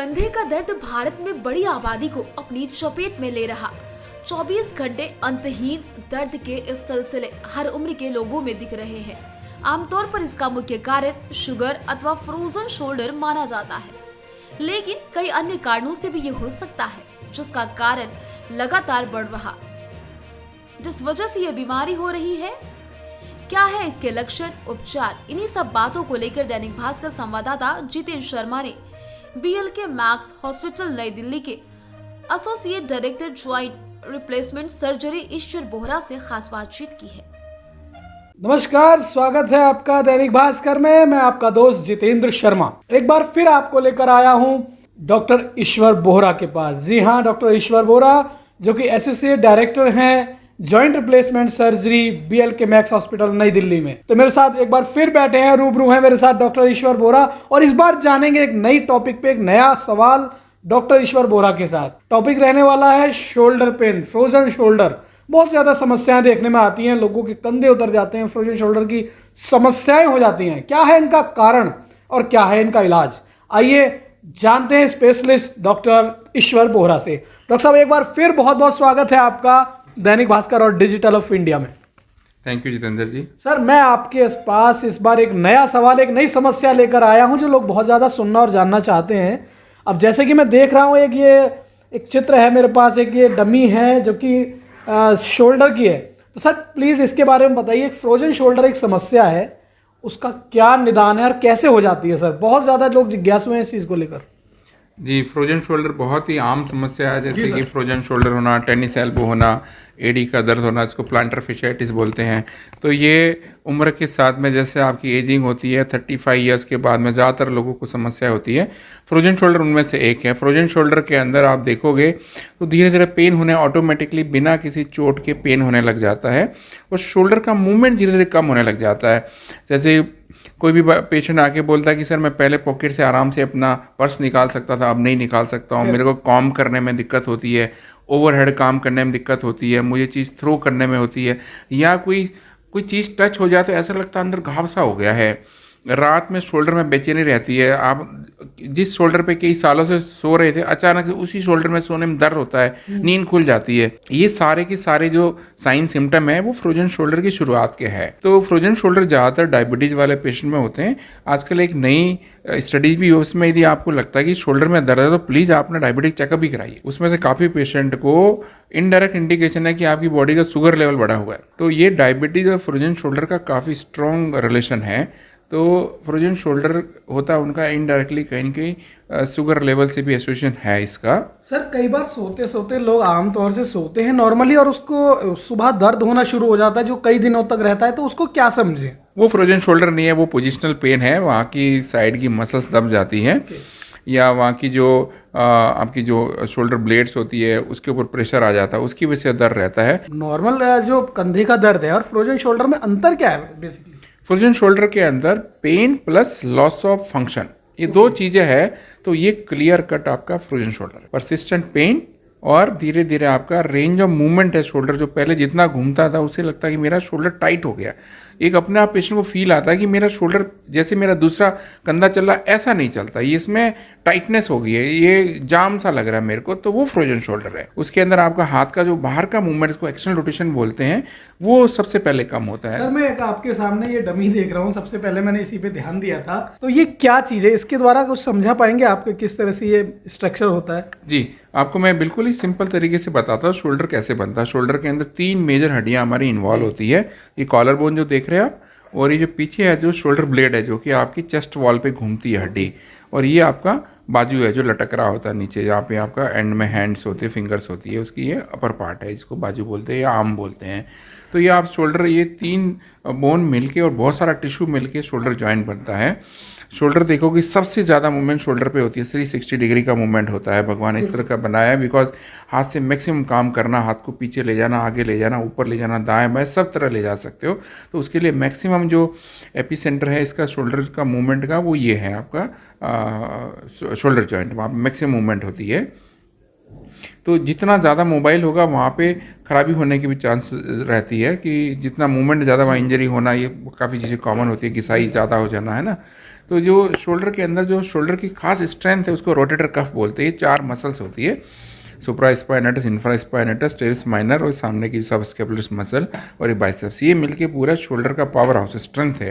कंधे का दर्द भारत में बड़ी आबादी को अपनी चपेट में ले रहा। 24 घंटे अंतहीन दर्द के इस सिलसिले हर उम्र के लोगों में दिख रहे हैं। आमतौर पर इसका मुख्य कारण शुगर अथवा फ्रोजन शोल्डर माना जाता है, लेकिन कई अन्य कारणों से भी ये हो सकता है, जिसका कारण लगातार बढ़ रहा, जिस वजह से ये बीमारी हो रही है। क्या है इसके लक्षण, उपचार, इन्हीं सब बातों को लेकर दैनिक भास्कर संवाददाता जितेंद्र शर्मा ने BLK max hospital New Delhi के associate director joint replacement surgery Ishwar Bohra से खास बातचीत की है। नमस्कार, स्वागत है आपका दैनिक भास्कर में। मैं आपका दोस्त जितेंद्र शर्मा एक बार फिर आपको लेकर आया हूं डॉक्टर ईश्वर बोहरा के पास। जी हां, डॉक्टर ईश्वर बोहरा जो कि एसोसिएट डायरेक्टर हैं joint replacement surgery BLK max hospital New Delhi में। तो मेरे साथ एक बार फिर बैठे हैं, रूबरू हैं मेरे साथ डॉक्टर ईश्वर बोहरा, और इस बार जानेंगे एक नई टॉपिक पे, एक नया सवाल डॉक्टर ईश्वर बोहरा के साथ। टॉपिक रहने वाला है शोल्डर पेन, फ्रोजन शोल्डर। बहुत ज़्यादा समस्याएं देखने में आती हैं, लोगों के कंधे उतर जाते हैं, फ्रोजन शोल्डर की समस्याएं हो जाती हैं। क्या है इनका कारण और क्या है इनका इलाज, आइए जानते हैं स्पेशलिस्ट डॉक्टर ईश्वर बोहरा से। डॉक्टर साहब, एक बार फिर बहुत बहुत स्वागत है आपका दैनिक भास्कर और डिजिटल ऑफ इंडिया में। Thank you Jitendra ji. Sir, मैं आपके पास इस बार एक नया सवाल, एक नई समस्या लेकर आया हूं जो लोग बहुत ज़्यादा सुनना और जानना चाहते हैं। अब जैसे कि मैं देख रहा हूं, एक चित्र है मेरे पास, एक ये डमी है जो कि शोल्डर की है। तो सर प्लीज़ इसके बारे में बताइए, फ्रोजन शोल्डर एक समस्या है, उसका क्या निदान है और कैसे हो जाती है? सर, बहुत ज़्यादा लोग जिज्ञासु हैं इस चीज़ को लेकर। जी, फ्रोजन शोल्डर बहुत ही आम समस्या है, जैसे कि फ्रोजन शोल्डर होना, टेनिस एल्बो होना, एडी का दर्द होना, इसको प्लांटर फिशाइटिस बोलते हैं। तो ये उम्र के साथ में जैसे आपकी एजिंग होती है 35 ईयर्स के बाद में ज़्यादातर लोगों को समस्या होती है। फ्रोजन शोल्डर उनमें से एक है। फ्रोजन शोल्डर के अंदर आप देखोगे तो धीरे धीरे पेन होने, ऑटोमेटिकली बिना किसी चोट के पेन होने लग जाता है और शोल्डर का मूवमेंट धीरे धीरे कम होने लग जाता है। जैसे कोई भी पेशेंट आके बोलता है कि सर मैं पहले पॉकेट से आराम से अपना पर्स निकाल सकता था, अब नहीं निकाल सकता हूँ, मेरे को कॉम करने में दिक्कत होती है, ओवरहेड काम करने में दिक्कत होती है, मुझे चीज़ थ्रो करने में होती है, या कोई चीज़ टच हो जाए तो ऐसा लगता है अंदर घाव सा हो गया है। रात में शोल्डर में बेचैनी रहती है। आप जिस शोल्डर पे कई सालों से सो रहे थे, अचानक से उसी शोल्डर में सोने में दर्द होता है, नींद खुल जाती है। ये सारे के सारे जो साइन सिम्टम है वो फ्रोजन शोल्डर की शुरुआत के है। तो फ्रोजन शोल्डर ज़्यादातर डायबिटीज़ वाले पेशेंट में होते हैं। आजकल एक नई स्टडीज भी है, उसमें यदि आपको लगता है कि शोल्डर में दर्द है तो प्लीज़ आपने डायबिटिक चेकअप भी कराइए। उसमें से काफ़ी पेशेंट को इनडायरेक्ट इंडिकेशन है कि आपकी बॉडी का शुगर लेवल बढ़ा हुआ है। तो ये डायबिटीज़ और फ्रोजन शोल्डर का काफ़ी स्ट्रॉन्ग रिलेशन है। तो फ्रोजन शोल्डर होता है उनका इनडायरेक्टली कहीं न कहीं शुगर लेवल से भी एसोसिएशन है इसका। सर, कई बार सोते सोते लोग आमतौर से सोते हैं नॉर्मली और उसको सुबह दर्द होना शुरू हो जाता है जो कई दिनों तक रहता है, तो उसको क्या समझें? वो फ्रोजन शोल्डर नहीं है, वो पोजिशनल पेन है। वहाँ की साइड की मसल्स दब जाती हैं, या वहाँ की जो आपकी जो शोल्डर ब्लेड्स होती है उसके ऊपर प्रेशर आ जाता है, उसकी वजह से दर्द रहता है। नॉर्मल जो कंधे का दर्द है और फ्रोजन शोल्डर में अंतर क्या है बेसिकली? फ्रोजन शोल्डर के अंदर pain plus loss of function, ये दो चीज़ें हैं। तो ये क्लियर कट आपका फ्रोजन शोल्डर, परसिस्टेंट पेन और धीरे धीरे आपका रेंज ऑफ मूवमेंट है। शोल्डर जो पहले जितना घूमता था उसे लगता है कि मेरा शोल्डर टाइट हो गया। एक अपने आप पेशेंट को फील आता है कि मेरा शोल्डर जैसे मेरा दूसरा कंधा चल रहा, ऐसा नहीं चलता, ये इसमें टाइटनेस हो गई है, ये जाम सा लग रहा है मेरे को, तो वो फ्रोजन शोल्डर है। उसके अंदर आपका हाथ का जो बाहर का मूवमेंट, इसको एक्सटर्नल रोटेशन बोलते हैं, वो सबसे पहले कम होता है। सर, मैं एक आपके सामने ये डमी देख रहा हूँ, सबसे पहले मैंने इसी पे ध्यान दिया था। तो ये क्या चीज़ है, इसके द्वारा कुछ समझा पाएंगे आपके किस तरह से ये स्ट्रक्चर होता है? जी, आपको मैं बिल्कुल ही सिंपल तरीके से बताता हूँ शोल्डर कैसे बनता है। शोल्डर के अंदर 3 मेजर हड्डियाँ हमारी इन्वॉल्व होती है। ये कॉलर बोन जो देख रहे हैं आप, और ये जो पीछे है जो शोल्डर ब्लेड है जो कि आपकी चेस्ट वॉल पे घूमती है हड्डी, और ये आपका बाजू है जो लटक रहा होता है नीचे, जहाँ पे आपका एंड में हैंड्स होते हैं, फिंगर्स होती है, उसकी ये अपर पार्ट है, इसको बाजू बोलते हैं या आर्म बोलते हैं। तो ये आप शोल्डर, ये 3 बोन मिलके और बहुत सारा टिश्यू मिलके शोल्डर जॉइंट बनता है। शोल्डर देखोगे सबसे ज़्यादा मूवमेंट शोल्डर पे होती है, 360 डिग्री का मूवमेंट होता है। भगवान इस तरह का बनाया है बिकॉज हाथ से मैक्सिमम काम करना, हाथ को पीछे ले जाना, आगे ले जाना, ऊपर ले जाना, दाएं बाएं सब तरह ले जा सकते हो। तो उसके लिए मैक्सिमम जो एपी सेंटर है इसका शोल्डर का मूवमेंट का, वो ये है आपका शोल्डर जॉइंट, वहाँ पर मैक्सिमम मूवमेंट होती है। तो जितना ज़्यादा मोबाइल होगा वहाँ पे खराबी होने की भी चांस रहती है, कि जितना मूवमेंट ज़्यादा वहाँ इंजरी होना, ये काफ़ी चीज़ें कॉमन होती है, घिसाई ज़्यादा हो जाना, है ना। तो जो शोल्डर के अंदर जो शोल्डर की खास स्ट्रेंथ है उसको रोटेटर कफ बोलते हैं। ये 4 मसल्स होती है, supraspinatus, infraspinatus, teres minor और सामने की सब स्कैपुलर मसल और ये बाइसेप्स, ये मिलके पूरा शोल्डर का पावर हाउस स्ट्रेंथ है।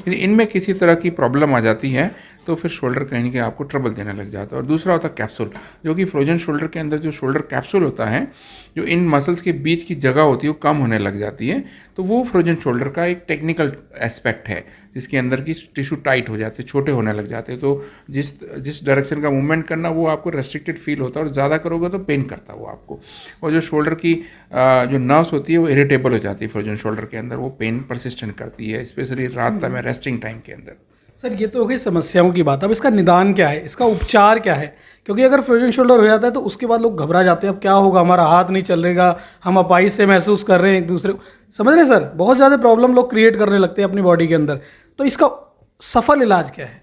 यदि इनमें किसी तरह की प्रॉब्लम आ जाती है तो फिर शोल्डर कहीं ना कहीं आपको ट्रबल देने लग जाता है। और दूसरा होता है कैप्सूल, जो कि फ्रोजन शोल्डर के अंदर जो शोल्डर कैप्सूल होता है, जो इन मसल्स के बीच की जगह होती है वो कम होने लग जाती है। तो वो फ्रोजन शोल्डर का एक टेक्निकल एस्पेक्ट है, जिसके अंदर की टिश्यू टाइट हो जाते हैं, छोटे होने लग जाते हैं। तो जिस डायरेक्शन का मूवमेंट करना वो आपको रेस्ट्रिक्टेड फील होता है, और ज़्यादा करोगे तो पेन करता है वो आपको। और जो शोल्डर की जो नर्व्स होती है वो इरिटेबल हो जाती है फ्रोजन शोल्डर के अंदर, वो पेन परसिस्टेंट करती है, स्पेशली रात में रेस्टिंग टाइम के अंदर। सर ये तो हो गई समस्याओं की बात। अब इसका निदान क्या है, इसका उपचार क्या है? क्योंकि अगर फ्रोजन शोल्डर हो जाता है तो उसके बाद लोग घबरा जाते हैं, अब क्या होगा, हमारा हाथ नहीं चलेगा, हम अपाहिज से महसूस कर रहे हैं एक दूसरे को, समझ रहे हैं सर? बहुत ज़्यादा प्रॉब्लम लोग क्रिएट करने लगते हैं अपनी बॉडी के अंदर। तो इसका सफल इलाज क्या है?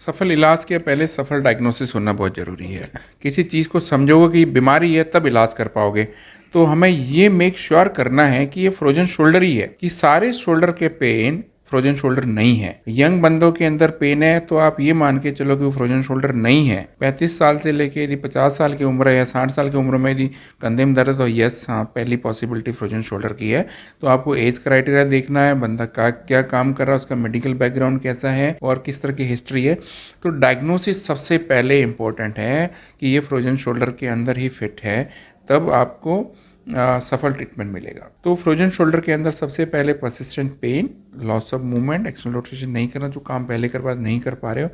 सफल इलाज के पहले सफल डायग्नोसिस होना बहुत ज़रूरी है। किसी चीज़ को समझोगे कि बीमारी है तब इलाज कर पाओगे। तो हमें ये मेक श्योर करना है कि ये फ्रोजन शोल्डर ही है, कि सारे शोल्डर के पेन फ्रोजन शोल्डर नहीं है। यंग बंदों के अंदर पेन है तो आप ये मान के चलो कि वो फ्रोजन शोल्डर नहीं है। 35 साल से लेके यदि 50 साल की उम्र है या 60 साल की उम्र में यदि कंधे में दर्द, तो यस, हाँ, पहली पॉसिबिलिटी फ्रोजन शोल्डर की है। तो आपको एज क्राइटेरिया देखना है, बंदा का क्या काम कर रहा है, उसका मेडिकल बैकग्राउंड कैसा है और किस तरह की हिस्ट्री है। तो डायग्नोसिस सबसे पहले इम्पोर्टेंट है कि ये फ्रोजन शोल्डर के अंदर ही फिट है, तब आपको सफल ट्रीटमेंट मिलेगा। तो फ्रोजन शोल्डर के अंदर सबसे पहले persistent pain, loss of movement, external rotation नहीं करना, जो काम पहले कर पा नहीं कर पा रहे हो,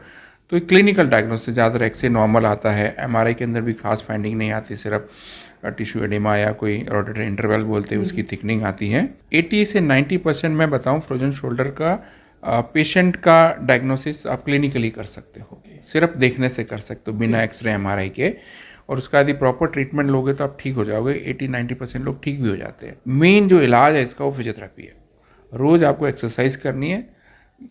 तो एक क्लिनिकल डायग्नोसिस ज़्यादातर एक्सरे नॉर्मल आता है। एमआरआई के अंदर भी खास फाइंडिंग नहीं आती, सिर्फ टिश्यू एडिमा या कोई रोटेटर इंटरवल बोलते हैं उसकी थिकनिंग आती है। 80 से 90% मैं बताऊँ फ्रोजन शोल्डर का पेशेंट का डायग्नोसिस आप क्लिनिकली कर सकते हो, सिर्फ देखने से कर सकते हो बिना एक्सरे एमआरआई के। और उसका यदि प्रॉपर ट्रीटमेंट लोगे तो आप ठीक हो जाओगे। 80-90% लोग ठीक भी हो जाते हैं। मेन जो इलाज है इसका वो फिजियोथेरेपी है। रोज़ आपको एक्सरसाइज करनी है,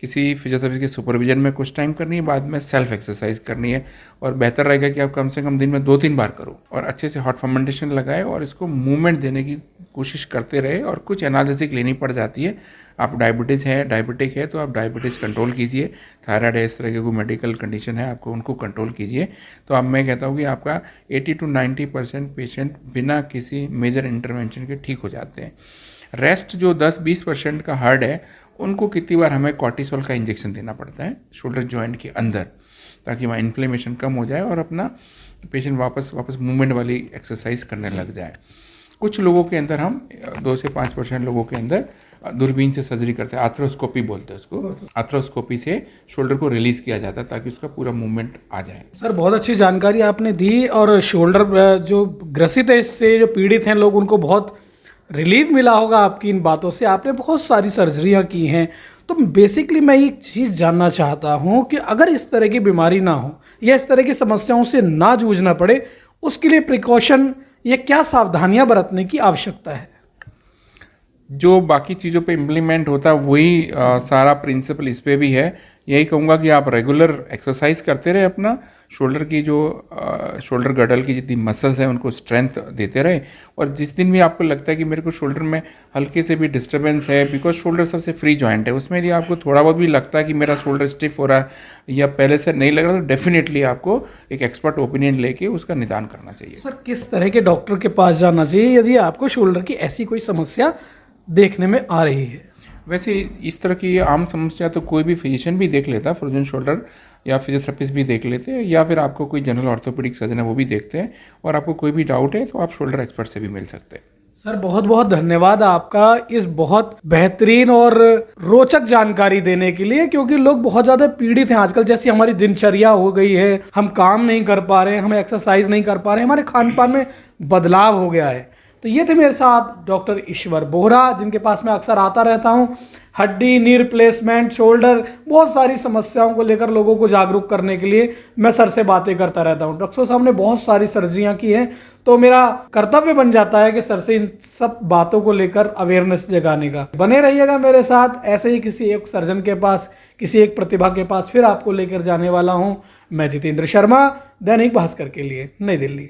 किसी फिजियोथेरेपी के सुपरविजन में कुछ टाइम करनी है, बाद में सेल्फ एक्सरसाइज करनी है। और बेहतर रहेगा कि आप कम से कम दिन में 2-3 बार करो और अच्छे से हॉट फर्मेंटेशन लगाए और इसको मूवमेंट देने की कोशिश करते रहे। और कुछ एनालिसिस लेनी पड़ जाती है। आप डायबिटिक है तो आप डायबिटीज़ कंट्रोल कीजिए, थायराइड है, इस तरह की कोई मेडिकल कंडीशन है आपको, उनको कंट्रोल कीजिए। तो अब मैं कहता हूँ कि आपका 80-90% पेशेंट बिना किसी मेजर इंटरवेंशन के ठीक हो जाते हैं। रेस्ट जो 10-20% का हार्ड है, उनको कितनी बार हमें कॉर्टिसोल का इंजेक्शन देना पड़ता है शोल्डर जॉइंट के अंदर, ताकि वहाँ इन्फ्लेमेशन कम हो जाए और अपना पेशेंट वापस मूवमेंट वाली एक्सरसाइज करने लग जाए। कुछ लोगों के अंदर हम 2 से 5% लोगों के अंदर दूरबीन से सर्जरी करते हैं, आर्थ्रोस्कोपी बोलते हैं उसको। आर्थ्रोस्कोपी से शोल्डर को रिलीज किया जाता है ताकि उसका पूरा मूवमेंट आ जाए। सर बहुत अच्छी जानकारी आपने दी। और शोल्डर जो ग्रसित है, इससे जो पीड़ित हैं लोग, उनको बहुत रिलीफ मिला होगा आपकी इन बातों से। आपने बहुत सारी सर्जरियां की हैं। तो बेसिकली मैं एक चीज़ जानना चाहता हूं कि अगर इस तरह की बीमारी ना हो या इस तरह की समस्याओं से ना जूझना पड़े, उसके लिए प्रिकॉशन या क्या सावधानियां बरतने की आवश्यकता है? जो बाकी चीज़ों पे इम्प्लीमेंट होता है वही सारा प्रिंसिपल इस पे भी है। यही कहूँगा कि आप रेगुलर एक्सरसाइज करते रहे, अपना शोल्डर की जो शोल्डर गडल की जितनी मसल्स हैं उनको स्ट्रेंथ देते रहे। और जिस दिन भी आपको लगता है कि मेरे को शोल्डर में हल्के से भी डिस्टर्बेंस है, बिकॉज शोल्डर सबसे फ्री जॉइंट है, उसमें यदि आपको थोड़ा बहुत भी लगता है कि मेरा शोल्डर स्टिफ हो रहा है या पहले से नहीं लग रहा, तो डेफिनेटली आपको एक एक्सपर्ट ओपिनियन लेके उसका निदान करना चाहिए। सर किस तरह के डॉक्टर के पास जाना चाहिए यदि आपको शोल्डर की ऐसी कोई समस्या देखने में आ रही है? वैसे इस तरह की आम समस्या तो कोई भी फिजिशियन भी देख लेता है, फ्रोजन शोल्डर, या फिजियोथेरेपिस्ट भी देख लेते हैं, या फिर आपको कोई जनरल ऑर्थोपेडिक सर्जन है वो भी देखते हैं। और आपको कोई भी डाउट है तो आप शोल्डर एक्सपर्ट से भी मिल सकते हैं। सर बहुत बहुत धन्यवाद आपका इस बहुत बेहतरीन और रोचक जानकारी देने के लिए, क्योंकि लोग बहुत ज़्यादा पीड़ित हैं आजकल। जैसी हमारी दिनचर्या हो गई है, हम काम नहीं कर पा रहे हैं, हम एक्सरसाइज नहीं कर पा रहे हैं, हमारे खान पान में बदलाव हो गया है। तो ये थे मेरे साथ डॉक्टर ईश्वर बोहरा, जिनके पास मैं अक्सर आता रहता हूँ। हड्डी, नी रिप्लेसमेंट, शोल्डर, बहुत सारी समस्याओं को लेकर लोगों को जागरूक करने के लिए मैं सर से बातें करता रहता हूँ। डॉक्टर साहब ने बहुत सारी सर्जरियाँ की हैं, तो मेरा कर्तव्य बन जाता है कि सर से इन सब बातों को लेकर अवेयरनेस जगाने का। बने रहिएगा मेरे साथ। ऐसे ही किसी एक सर्जन के पास, किसी एक प्रतिभा के पास फिर आपको लेकर जाने वाला हूँ मैं, जितेंद्र शर्मा, दैनिक भास्कर के लिए, नई दिल्ली।